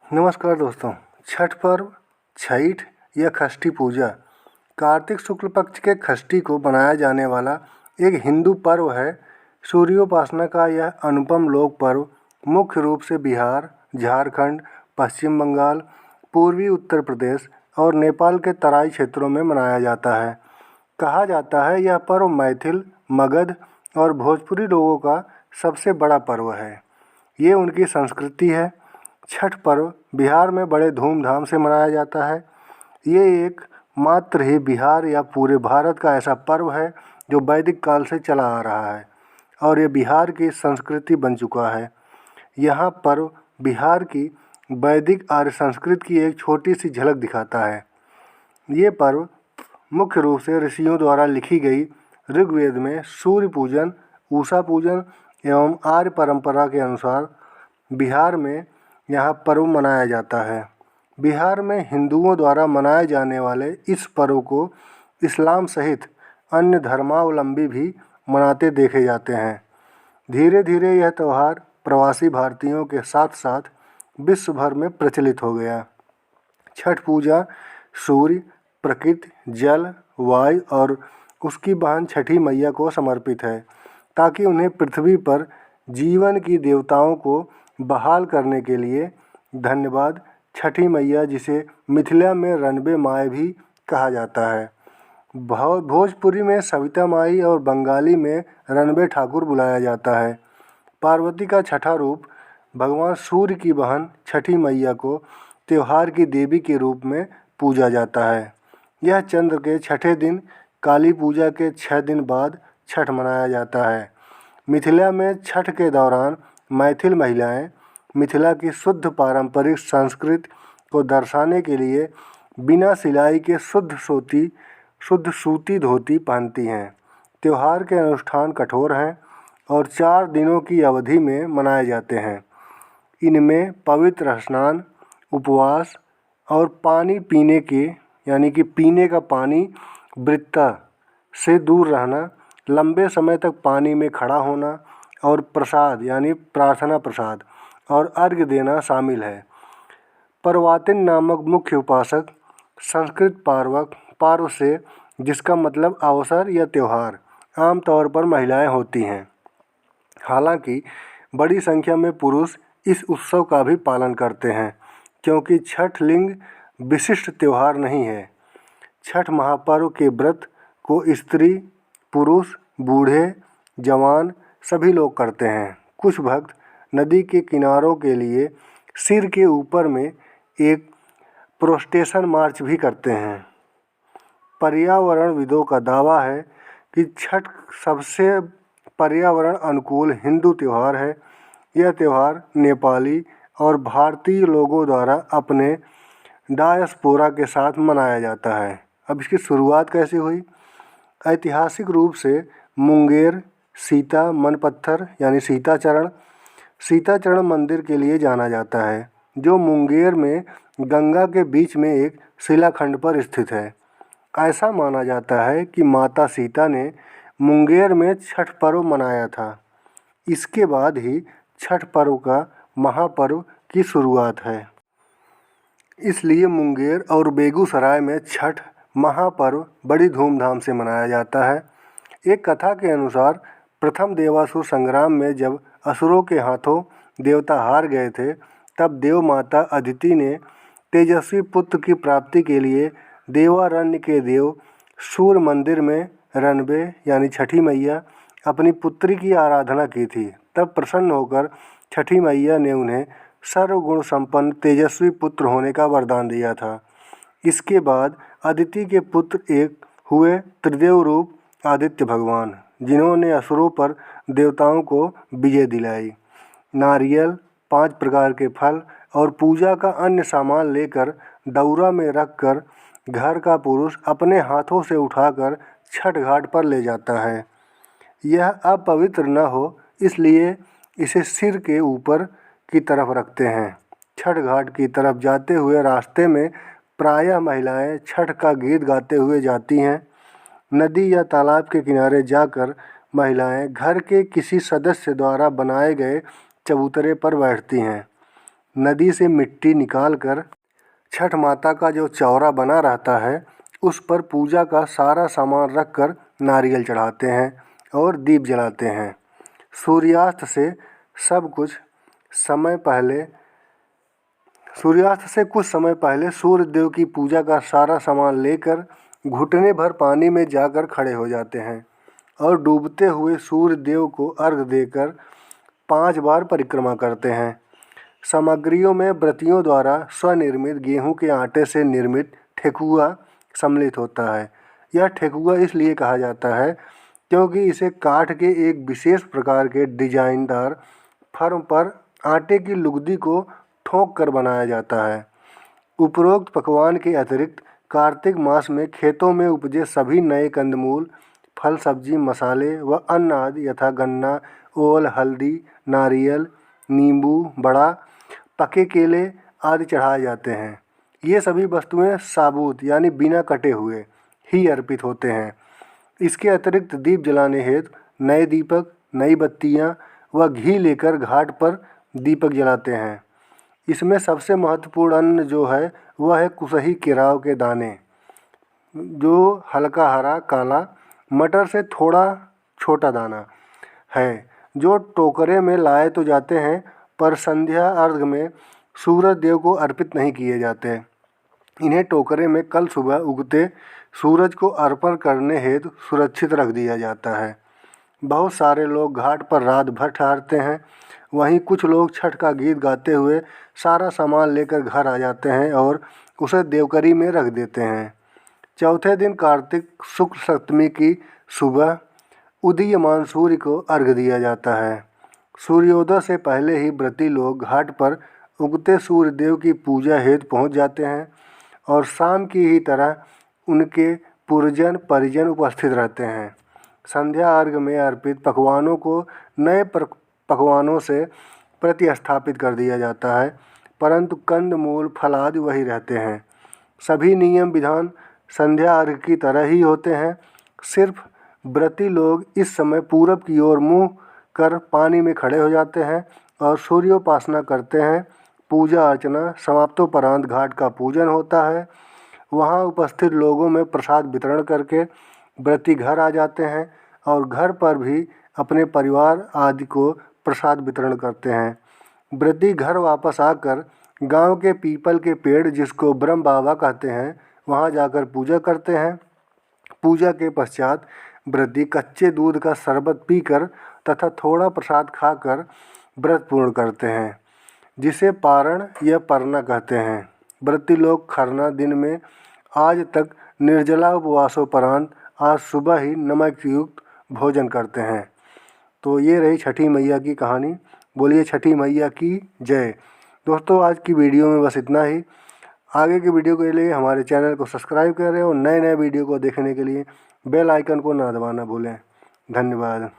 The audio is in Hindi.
नमस्कार दोस्तों। छठ पर्व, छठ या षष्ठी पूजा कार्तिक शुक्ल पक्ष के षष्ठी को मनाया जाने वाला एक हिंदू पर्व है। सूर्योपासना का यह अनुपम लोक पर्व मुख्य रूप से बिहार, झारखंड, पश्चिम बंगाल, पूर्वी उत्तर प्रदेश और नेपाल के तराई क्षेत्रों में मनाया जाता है। कहा जाता है यह पर्व मैथिल, मगध और भोजपुरी लोगों का सबसे बड़ा पर्व है। ये उनकी संस्कृति है। छठ पर्व बिहार में बड़े धूमधाम से मनाया जाता है। ये एक मात्र ही बिहार या पूरे भारत का ऐसा पर्व है जो वैदिक काल से चला आ रहा है और ये बिहार की संस्कृति बन चुका है। यह पर्व बिहार की वैदिक आर्य संस्कृति की एक छोटी सी झलक दिखाता है। ये पर्व मुख्य रूप से ऋषियों द्वारा लिखी गई ऋग्वेद में सूर्य पूजन, उषा पूजन एवं आर्य परंपरा के अनुसार बिहार में यह पर्व मनाया जाता है। बिहार में हिंदुओं द्वारा मनाए जाने वाले इस पर्व को इस्लाम सहित अन्य धर्मावलंबी भी मनाते देखे जाते हैं। धीरे धीरे यह त्यौहार प्रवासी भारतीयों के साथ साथ विश्व भर में प्रचलित हो गया। छठ पूजा सूर्य, प्रकृति, जल, वायु और उसकी बहन छठी मैया को समर्पित है ताकि उन्हें पृथ्वी पर जीवन की देवताओं को बहाल करने के लिए धन्यवाद। छठी मैया, जिसे मिथिला में रणबे माई भी कहा जाता है, भोजपुरी में सविता माई और बंगाली में रणबे ठाकुर बुलाया जाता है। पार्वती का छठा रूप भगवान सूर्य की बहन छठी मैया को त्योहार की देवी के रूप में पूजा जाता है। यह चंद्र के छठे दिन काली पूजा के 6 दिन बाद छठ मनाया जाता है। मिथिला में छठ के दौरान मैथिल महिलाएं मिथिला की शुद्ध पारंपरिक संस्कृति को दर्शाने के लिए बिना सिलाई के शुद्ध सूती धोती पहनती हैं। त्यौहार के अनुष्ठान कठोर हैं और 4 दिनों की अवधि में मनाए जाते हैं। इनमें पवित्र स्नान, उपवास और पानी पीने के यानी कि पीने का पानी वृत्ता से दूर रहना, लंबे समय तक पानी में खड़ा होना और प्रसाद यानी प्रार्थना प्रसाद और अर्घ्य देना शामिल है। पर्वातिन नामक मुख्य उपासक संस्कृत पार्व से, जिसका मतलब अवसर या त्यौहार, आमतौर पर महिलाएं होती हैं। हालांकि बड़ी संख्या में पुरुष इस उत्सव का भी पालन करते हैं क्योंकि छठ लिंग विशिष्ट त्यौहार नहीं है। छठ महापर्व के व्रत को स्त्री, पुरुष, बूढ़े, जवान सभी लोग करते हैं। कुछ भक्त नदी के किनारों के लिए सिर के ऊपर में एक प्रोस्टेशन मार्च भी करते हैं। पर्यावरणविदों का दावा है कि छठ सबसे पर्यावरण अनुकूल हिंदू त्यौहार है। यह त्यौहार नेपाली और भारतीय लोगों द्वारा अपने डायस्पोरा के साथ मनाया जाता है। अब इसकी शुरुआत कैसे हुई? ऐतिहासिक रूप से मुंगेर सीता मनपत्थर यानी सीताचरण मंदिर के लिए जाना जाता है, जो मुंगेर में गंगा के बीच में एक शिलाखंड पर स्थित है। ऐसा माना जाता है कि माता सीता ने मुंगेर में छठ पर्व मनाया था। इसके बाद ही छठ पर्व का महापर्व की शुरुआत है। इसलिए मुंगेर और बेगूसराय में छठ महापर्व बड़ी धूमधाम से मनाया जाता है। एक कथा के अनुसार प्रथम देवासुर संग्राम में जब असुरों के हाथों देवता हार गए थे, तब देव माता अदिति ने तेजस्वी पुत्र की प्राप्ति के लिए देवारण्य के देव सूर्य मंदिर में रणबे यानी छठी मैया अपनी पुत्री की आराधना की थी। तब प्रसन्न होकर छठी मैया ने उन्हें सर्वगुण संपन्न तेजस्वी पुत्र होने का वरदान दिया था। इसके बाद अदिति के पुत्र एक हुए त्रिदेव रूप आदित्य भगवान, जिन्होंने असुरों पर देवताओं को विजय दिलाई। नारियल, 5 प्रकार के फल और पूजा का अन्य सामान लेकर दौरा में रखकर घर का पुरुष अपने हाथों से उठाकर छठ घाट पर ले जाता है। यह अपवित्र न हो इसलिए इसे सिर के ऊपर की तरफ रखते हैं। छठ घाट की तरफ जाते हुए रास्ते में प्रायः महिलाएं छठ का गीत गाते हुए जाती हैं। नदी या तालाब के किनारे जाकर महिलाएं घर के किसी सदस्य द्वारा बनाए गए चबूतरे पर बैठती हैं। नदी से मिट्टी निकाल कर छठ माता का जो चौरा बना रहता है उस पर पूजा का सारा सामान रख कर नारियल चढ़ाते हैं और दीप जलाते हैं। सूर्यास्त से कुछ समय पहले सूर्य देव की पूजा का सारा सामान लेकर घुटने भर पानी में जाकर खड़े हो जाते हैं और डूबते हुए सूर्य देव को अर्घ्य देकर 5 बार परिक्रमा करते हैं। सामग्रियों में व्रतियों द्वारा स्वनिर्मित गेहूं के आटे से निर्मित ठेकुआ सम्मिलित होता है। यह ठेकुआ इसलिए कहा जाता है क्योंकि इसे काठ के एक विशेष प्रकार के डिजाइनदार फर्म पर आटे की लुगदी को ठोक कर बनाया जाता है। उपरोक्त पकवान के अतिरिक्त कार्तिक मास में खेतों में उपजे सभी नए कंदमूल, फल, सब्जी, मसाले व अन्न आदि यथा गन्ना, ओल, हल्दी, नारियल, नींबू, बड़ा, पके केले आदि चढ़ाए जाते हैं। ये सभी वस्तुएं साबूत यानी बिना कटे हुए ही अर्पित होते हैं। इसके अतिरिक्त दीप जलाने हेतु नए दीपक, नई बत्तियां व घी लेकर घाट पर दीपक जलाते हैं। इसमें सबसे महत्वपूर्ण अन्न जो है वह है कुसही केराव के दाने, जो हल्का हरा काला मटर से थोड़ा छोटा दाना है, जो टोकरे में लाए तो जाते हैं पर संध्या अर्घ्य में सूरज देव को अर्पित नहीं किए जाते। इन्हें टोकरे में कल सुबह उगते सूरज को अर्पण करने हेतु सुरक्षित रख दिया जाता है। बहुत सारे लोग घाट पर रात भर ठहरते हैं। वहीं कुछ लोग छठ का गीत गाते हुए सारा सामान लेकर घर आ जाते हैं और उसे देवकरी में रख देते हैं। चौथे दिन कार्तिक शुक्ल सप्तमी की सुबह उदीयमान सूर्य को अर्घ्य दिया जाता है। सूर्योदय से पहले ही व्रती लोग घाट पर उगते सूर्य देव की पूजा हेतु पहुंच जाते हैं और शाम की ही तरह उनके पुरजन परिजन उपस्थित रहते हैं। संध्या अर्घ्य में अर्पित पकवानों को नए पकवानों से प्रतिस्थापित कर दिया जाता है, परंतु कंद मूल फल आदि वही रहते हैं। सभी नियम विधान संध्या अर्घ्य की तरह ही होते हैं। सिर्फ व्रती लोग इस समय पूरब की ओर मुँह कर पानी में खड़े हो जाते हैं और सूर्योपासना करते हैं। पूजा अर्चना समाप्तोपरांत घाट का पूजन होता है। वहाँ उपस्थित लोगों में प्रसाद वितरण करके व्रती घर आ जाते हैं और घर पर भी अपने परिवार आदि को प्रसाद वितरण करते हैं। व्रती घर वापस आकर गांव के पीपल के पेड़, जिसको ब्रह्म बाबा कहते हैं, वहां जाकर पूजा करते हैं। पूजा के पश्चात व्रती कच्चे दूध का शरबत पीकर तथा थोड़ा प्रसाद खाकर व्रत पूर्ण करते हैं, जिसे पारण या परना कहते हैं। व्रती लोग खरना दिन में आज तक निर्जला उपवासोपरांत आज सुबह ही नमक युक्त भोजन करते हैं। तो ये रही छठी मैया की कहानी। बोलिए छठी मैया की जय। दोस्तों, आज की वीडियो में बस इतना ही। आगे की वीडियो के लिए हमारे चैनल को सब्सक्राइब करें और नए नए वीडियो को देखने के लिए बेल आइकन को ना दबाना भूलें। धन्यवाद।